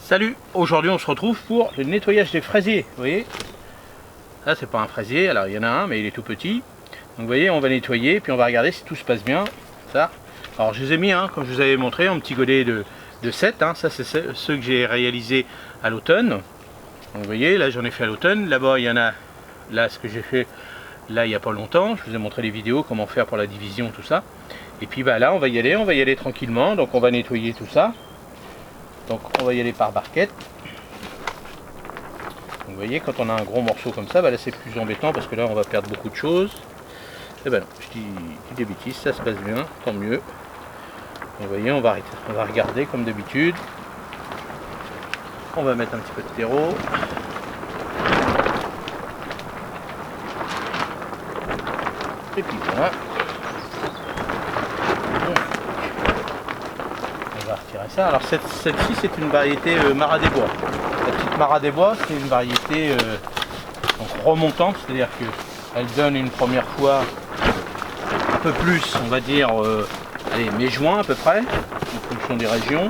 Salut, aujourd'hui on se retrouve pour le nettoyage des fraisiers. Vous voyez, ça c'est pas un fraisier, alors il y en a un mais il est tout petit. Donc vous voyez, on va nettoyer puis on va regarder si tout se passe bien. Ça, alors je les ai mis, comme je vous avais montré, en petit godet de 7. Ça c'est ceux que j'ai réalisés à l'automne. Donc vous voyez, là j'en ai fait à l'automne. Là-bas il y en a, là ce que j'ai fait là il n'y a pas longtemps. Je vous ai montré les vidéos, comment faire pour la division, tout ça. Et puis bah là on va y aller tranquillement. Donc on va nettoyer tout ça. Donc on va y aller par barquette. Donc, vous voyez, quand on a un gros morceau comme ça, bah là c'est plus embêtant parce que là on va perdre beaucoup de choses. Et ben non, je dis des bêtises, ça se passe bien, tant mieux. Donc, vous voyez, on va regarder comme d'habitude. On va mettre un petit peu de terreau. Et puis voilà. On va retirer ça. Alors celle-ci c'est une variété Marat des Bois. La petite Marat des Bois c'est une variété donc remontante, c'est-à-dire qu'elle donne une première fois un peu plus, on va dire, allez, mai-juin à peu près, en fonction des régions.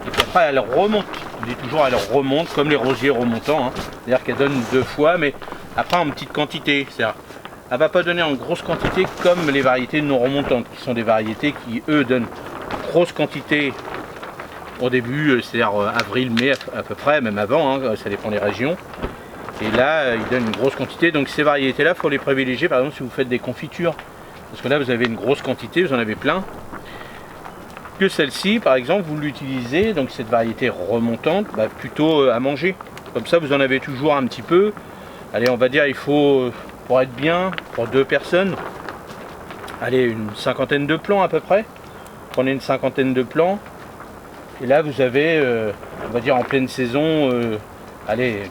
Et puis après elle remonte, on dit toujours elle remonte comme les rosiers remontants, c'est-à-dire qu'elle donne 2 fois, mais après en petite quantité. C'est-à-dire elle ne va pas donner en grosse quantité comme les variétés non remontantes, qui sont des variétés qui eux donnent grosse quantité au début, c'est-à-dire avril, mai à peu près, même avant, ça dépend des régions. Et là, ils donnent une grosse quantité, donc ces variétés-là, il faut les privilégier, par exemple, si vous faites des confitures. Parce que là, vous avez une grosse quantité, vous en avez plein. Que celle-ci, par exemple, vous l'utilisez, donc cette variété remontante, plutôt à manger. Comme ça, vous en avez toujours un petit peu. Allez, on va dire, il faut, pour être bien, pour 2 personnes, allez, une cinquantaine de plants à peu près. Prenez une cinquantaine de plants. Et là, vous avez, on va dire en pleine saison, allez,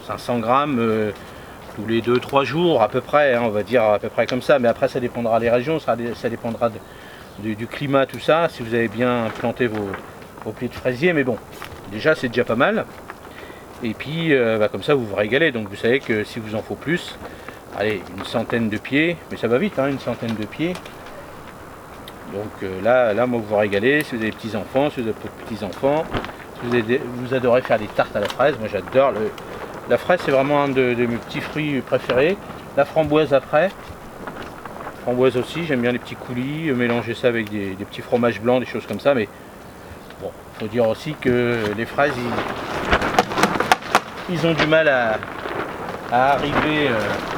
500 grammes tous les 2-3 jours à peu près, on va dire à peu près comme ça. Mais après, ça dépendra des régions, ça dépendra du climat, tout ça. Si vous avez bien planté vos pieds de fraisier, mais bon, déjà, c'est déjà pas mal. Et puis, comme ça, vous vous régalez. Donc, vous savez que si vous en faut plus, allez, une centaine de pieds, mais ça va vite, une centaine de pieds. Donc là, moi, vous vous régalez. Si vous avez des petits-enfants, si vous avez petits-enfants, si vous adorez faire des tartes à la fraise, moi j'adore. La fraise, c'est vraiment un de mes petits fruits préférés. La framboise après. Framboise aussi, j'aime bien les petits coulis, mélanger ça avec des petits fromages blancs, des choses comme ça. Mais bon, il faut dire aussi que les fraises, ils ont du mal à arriver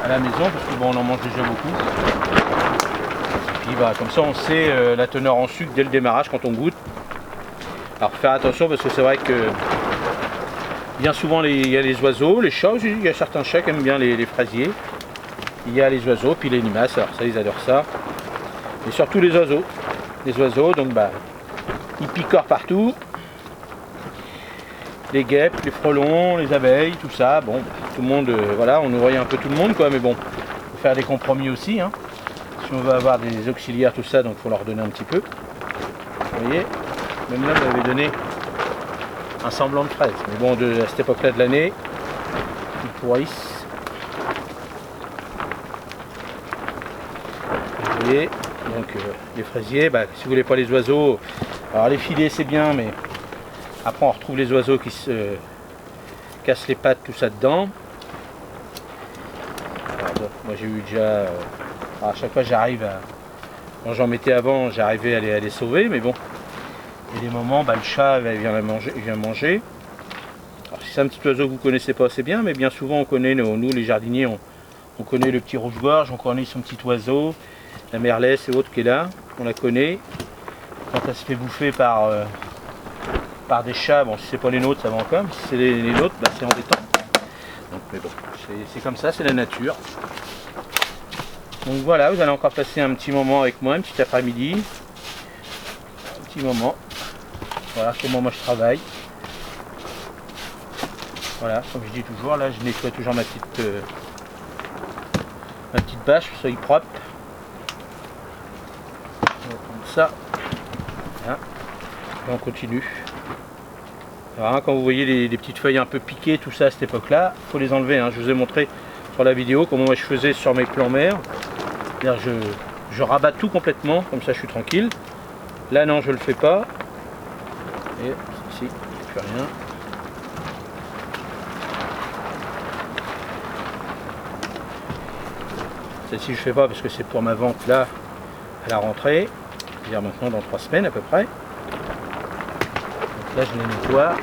à la maison parce que bon, on en mange déjà beaucoup. Et puis comme ça, on sait la teneur en sucre dès le démarrage quand on goûte. Alors faire attention parce que c'est vrai que bien souvent il y a les oiseaux, les chats aussi, il y a certains chats qui aiment bien les fraisiers. Il y a les oiseaux, puis les limaces, alors ça ils adorent ça. Et surtout les oiseaux. Les oiseaux, donc ils picorent partout. Les guêpes, les frelons, les abeilles, tout ça. Bon, tout le monde, voilà, on nourrit un peu tout le monde quoi, mais bon, il faut faire des compromis aussi. Si on veut avoir des auxiliaires, tout ça, donc il faut leur donner un petit peu. Vous voyez, même là vous avez donné un semblant de fraise. Mais bon, à cette époque-là de l'année, ils pourrissent. Vous voyez, donc les fraisiers, si vous voulez pas les oiseaux, alors les filets c'est bien, mais après on retrouve les oiseaux qui se cassent les pattes, tout ça dedans. Alors, bon, moi j'ai eu déjà, à chaque fois j'arrive à, quand j'en mettais avant, j'arrivais à les sauver, mais bon. Il y a des moments, le chat vient manger. Alors si c'est un petit oiseau que vous ne connaissez pas, c'est bien, mais bien souvent on connaît, nous les jardiniers, on connaît le petit rouge-gorge, on connaît son petit oiseau, la merlesse et autres qui est là, on la connaît. Quand elle se fait bouffer par des chats, bon si c'est pas les nôtres ça va encore, mais si c'est les nôtres, c'est embêtant. Donc, mais bon, c'est comme ça, c'est la nature. Donc voilà, vous allez encore passer un petit moment avec moi, un petit après-midi. Un petit moment. Voilà, comment moi je travaille. Voilà, comme je dis toujours, là je nettoie toujours ma petite bâche, pour que ça soit propre. Comme ça. Voilà. Et on continue. Alors, quand vous voyez les petites feuilles un peu piquées, tout ça à cette époque-là, il faut les enlever. Je vous ai montré sur la vidéo comment moi je faisais sur mes plants mères. Je rabats tout complètement, comme ça je suis tranquille. Là non, je le fais pas. Et ici, plus rien. Celle-ci je fais pas parce que c'est pour ma vente là à la rentrée, c'est-à-dire maintenant dans 3 semaines à peu près. Donc là je les nettoie.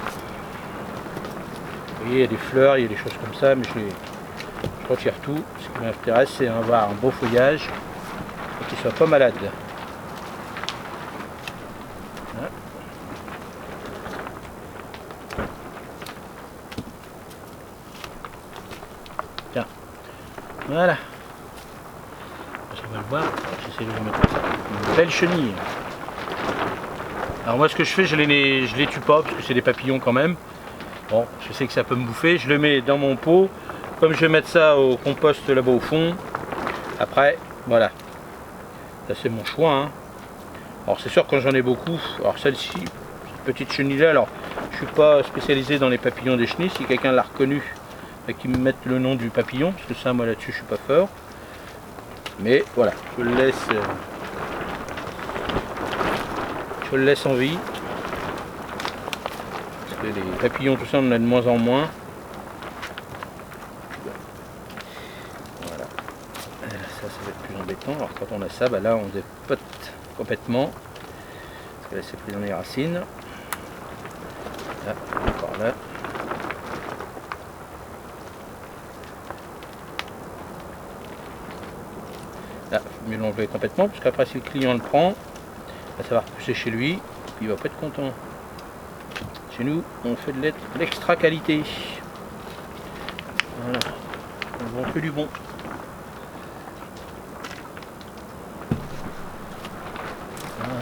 Vous voyez, il y a des fleurs, il y a des choses comme ça, mais je retire tout. Ce qui m'intéresse, c'est d'avoir un beau feuillage et qu'il ne soit pas malade. Voilà. Tiens, voilà. On va le voir. J'essaie de vous mettre ça. Une belle chenille. Alors moi, ce que je fais, je les tue pas parce que c'est des papillons quand même. Bon, je sais que ça peut me bouffer. Je le mets dans mon pot. Comme je vais mettre ça au compost là-bas au fond. Après, voilà. Ça c'est mon choix. Hein. Alors c'est sûr quand j'en ai beaucoup. Alors celle-ci, cette petite chenille là. Alors je suis pas spécialisé dans les papillons des chenilles. Si quelqu'un l'a reconnu, qu'il me mette le nom du papillon, parce que ça, moi là-dessus, je suis pas fort. Mais voilà, je le laisse en vie. Parce que les papillons, tout ça, on en a de moins en moins. Voilà. Ça va être plus embêtant. Alors quand on a ça, bah là on dépote complètement. Parce que là c'est pris dans les racines. Là, encore là. Là, il faut mieux l'enlever complètement, parce qu'après si le client le prend, ça va repousser chez lui, il va pas être content. Chez nous, on fait de l'extra qualité. Voilà, on fait du bon. Voilà.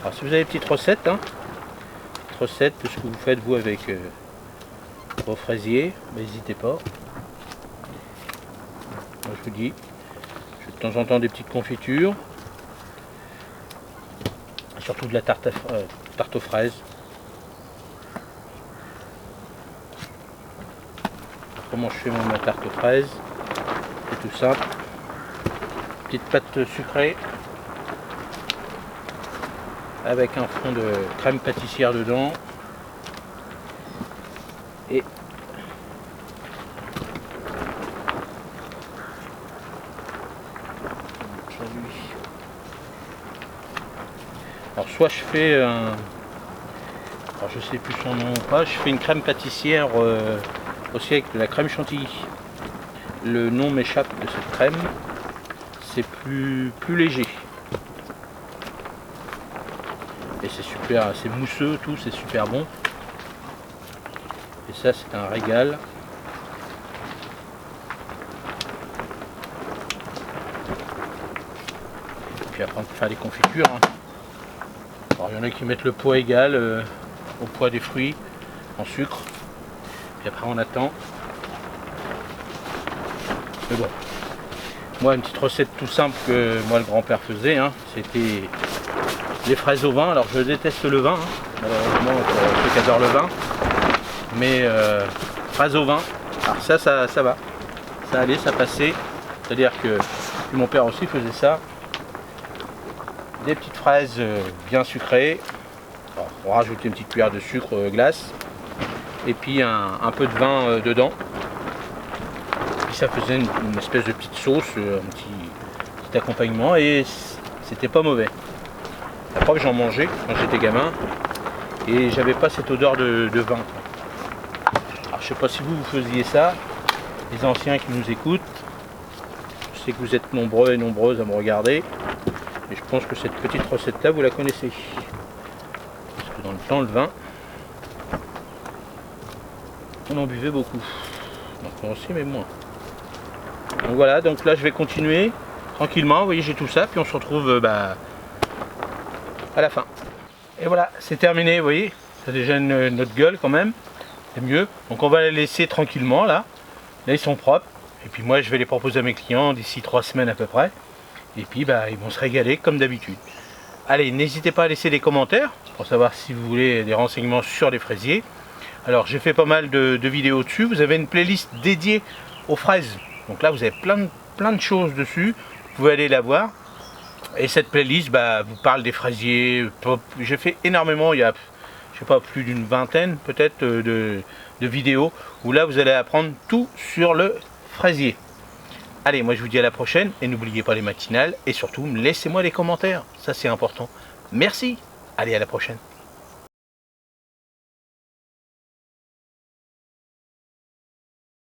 Alors si vous avez des petites recettes, de ce que vous faites vous avec vos fraisiers, n'hésitez pas. Moi, je vous dis, je fais de temps en temps des petites confitures, surtout de la tarte aux fraises. Comment je fais ma tarte aux fraises? C'est tout simple. Petite pâte sucrée avec un fond de crème pâtissière dedans. Et alors soit je fais alors je sais plus son nom ou pas, je fais une crème pâtissière aussi avec de la crème chantilly. Le nom m'échappe de cette crème, c'est plus léger. Et c'est super, c'est mousseux, tout, c'est super bon. Et ça, c'est un régal. Et puis après, on peut faire des confitures. Alors, il y en a qui mettent le poids égal au poids des fruits en sucre. Puis après, on attend. Mais bon, moi, une petite recette tout simple que moi, le grand-père faisait, c'était les fraises au vin. Alors, je déteste le vin, malheureusement, pour ceux qui adorent le vin. Mais fraises au vin, alors ça va. Ça allait, ça passait. C'est-à-dire que mon père aussi faisait ça. Des petites fraises bien sucrées. Alors, on rajoute une petite cuillère de sucre glace. Et puis un peu de vin dedans. Puis ça faisait une espèce de petite sauce, un petit accompagnement. Et c'était pas mauvais. La preuve, j'en mangeais quand j'étais gamin. Et j'avais pas cette odeur de vin. Alors, je sais pas si vous faisiez ça, les anciens qui nous écoutent. Je sais que vous êtes nombreux et nombreuses à me regarder. Et je pense que cette petite recette-là, vous la connaissez. Parce que dans le temps, le vin, on en buvait beaucoup. Maintenant aussi, mais moins. Donc voilà, donc là, je vais continuer tranquillement. Vous voyez, j'ai tout ça. Puis on se retrouve à la fin. Et voilà, c'est terminé, vous voyez. Ça a déjà notre gueule quand même. C'est mieux. Donc on va les laisser tranquillement là. Là, ils sont propres. Et puis moi, je vais les proposer à mes clients d'ici 3 semaines à peu près. Et puis ils vont se régaler comme d'habitude. Allez, n'hésitez pas à laisser des commentaires pour savoir si vous voulez des renseignements sur les fraisiers. Alors j'ai fait pas mal de vidéos dessus. Vous avez une playlist dédiée aux fraises. Donc là vous avez plein de choses dessus. Vous pouvez aller la voir. Et cette playlist vous parle des fraisiers. J'ai fait énormément, il y a je sais pas, plus d'une vingtaine peut-être de vidéos où là vous allez apprendre tout sur le fraisier. Allez, moi je vous dis à la prochaine et n'oubliez pas les matinales et surtout laissez-moi des commentaires, ça c'est important. Merci, allez à la prochaine.